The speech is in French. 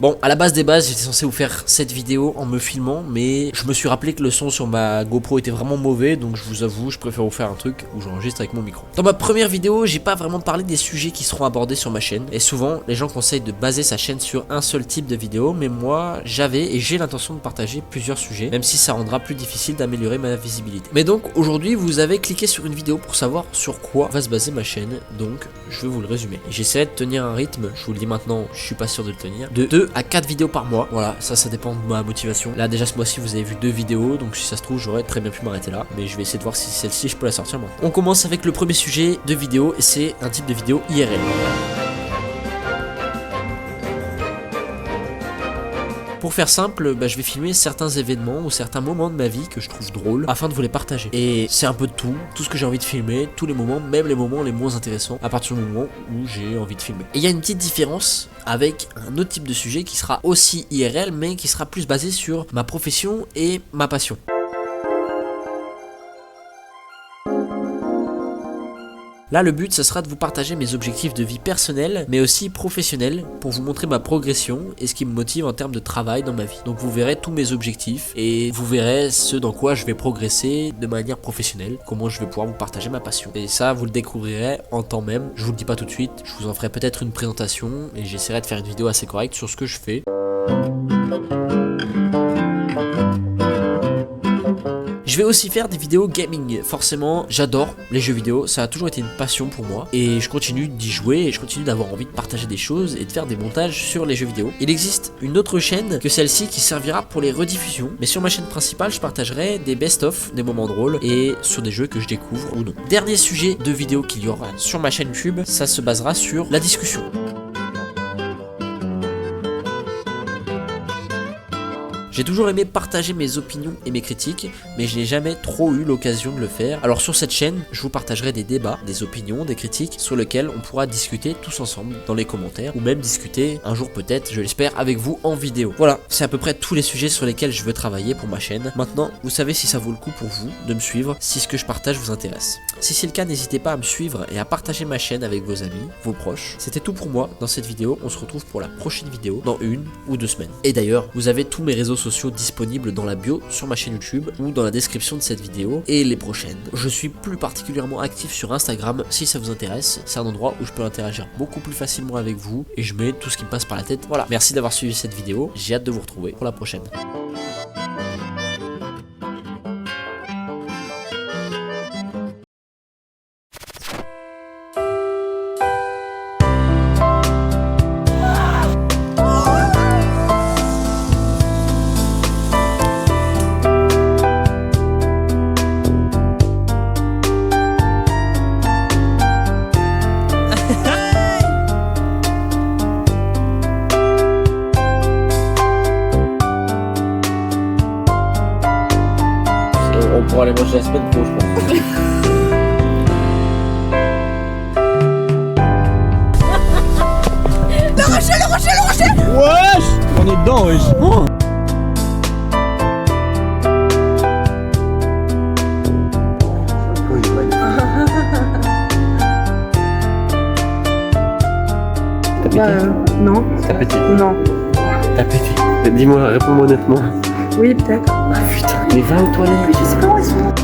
Bon, à la base des bases, j'étais censé vous faire cette vidéo en me filmant, mais je me suis rappelé que le son sur ma GoPro était vraiment mauvais, donc je vous avoue, je préfère vous faire un truc où j'enregistre avec mon micro. Dans ma première vidéo, j'ai pas vraiment parlé des sujets qui seront abordés sur ma chaîne, et souvent, les gens conseillent de baser sa chaîne sur un seul type de vidéo, mais moi, j'avais et j'ai l'intention de partager plusieurs sujets, même si ça rendra plus difficile d'améliorer ma visibilité. Mais donc, aujourd'hui, vous avez cliqué sur une vidéo pour savoir sur quoi va se baser ma chaîne, donc je vais vous le résumer. J'essaie de tenir un rythme, je vous le dis maintenant, je suis pas sûr de le tenir, de 2 à 4 vidéos par mois. Voilà, ça dépend de ma motivation. Là déjà ce mois-ci vous avez vu 2 vidéos, donc si ça se trouve j'aurais très bien pu m'arrêter là, mais je vais essayer de voir si celle-ci je peux la sortir maintenant. On commence avec le premier sujet de vidéo, et c'est un type de vidéo IRL. Pour faire simple, je vais filmer certains événements ou certains moments de ma vie que je trouve drôles afin de vous les partager. Et c'est un peu de tout ce que j'ai envie de filmer, tous les moments, même les moments les moins intéressants, à partir du moment où j'ai envie de filmer. Et il y a une petite différence avec un autre type de sujet qui sera aussi IRL, mais qui sera plus basé sur ma profession et ma passion. Là, le but, ce sera de vous partager mes objectifs de vie personnelle, mais aussi professionnelle, pour vous montrer ma progression et ce qui me motive en termes de travail dans ma vie. Donc vous verrez tous mes objectifs et vous verrez ce dans quoi je vais progresser de manière professionnelle, comment je vais pouvoir vous partager ma passion. Et ça, vous le découvrirez en temps même. Je vous le dis pas tout de suite, je vous en ferai peut-être une présentation et j'essaierai de faire une vidéo assez correcte sur ce que je fais. Je vais aussi faire des vidéos gaming. Forcément, j'adore les jeux vidéo, ça a toujours été une passion pour moi et je continue d'y jouer et je continue d'avoir envie de partager des choses et de faire des montages sur les jeux vidéo. Il existe une autre chaîne que celle-ci qui servira pour les rediffusions, mais sur ma chaîne principale, je partagerai des best-of, des moments drôles et sur des jeux que je découvre ou non. Dernier sujet de vidéo qu'il y aura sur ma chaîne YouTube, ça se basera sur la discussion. J'ai toujours aimé partager mes opinions et mes critiques, mais je n'ai jamais trop eu l'occasion de le faire. Alors sur cette chaîne, je vous partagerai des débats, des opinions, des critiques sur lesquels on pourra discuter tous ensemble dans les commentaires, ou même discuter un jour peut-être, je l'espère, avec vous en vidéo. Voilà, c'est à peu près tous les sujets sur lesquels je veux travailler pour ma chaîne. Maintenant, vous savez si ça vaut le coup pour vous de me suivre, si ce que je partage vous intéresse. Si c'est le cas, n'hésitez pas à me suivre et à partager ma chaîne avec vos amis, vos proches. C'était tout pour moi dans cette vidéo, on se retrouve pour la prochaine vidéo dans 1 ou 2 semaines. Et d'ailleurs, vous avez tous mes réseaux sociaux disponibles dans la bio sur ma chaîne YouTube ou dans la description de cette vidéo et les prochaines. Je suis plus particulièrement actif sur Instagram si ça vous intéresse, c'est un endroit où je peux interagir beaucoup plus facilement avec vous et je mets tout ce qui me passe par la tête. Voilà, merci d'avoir suivi cette vidéo, j'ai hâte de vous retrouver pour la prochaine. On pourra aller manger la semaine pro, je pense. Le rocher. Wesh, on est dedans, wesh. Oh. Non. T'as pété. Non. T'as pété. Dis-moi, réponds-moi honnêtement. Oui, peut-être. Ah putain, mais va aux toilettes. Je sais pas où ils sont.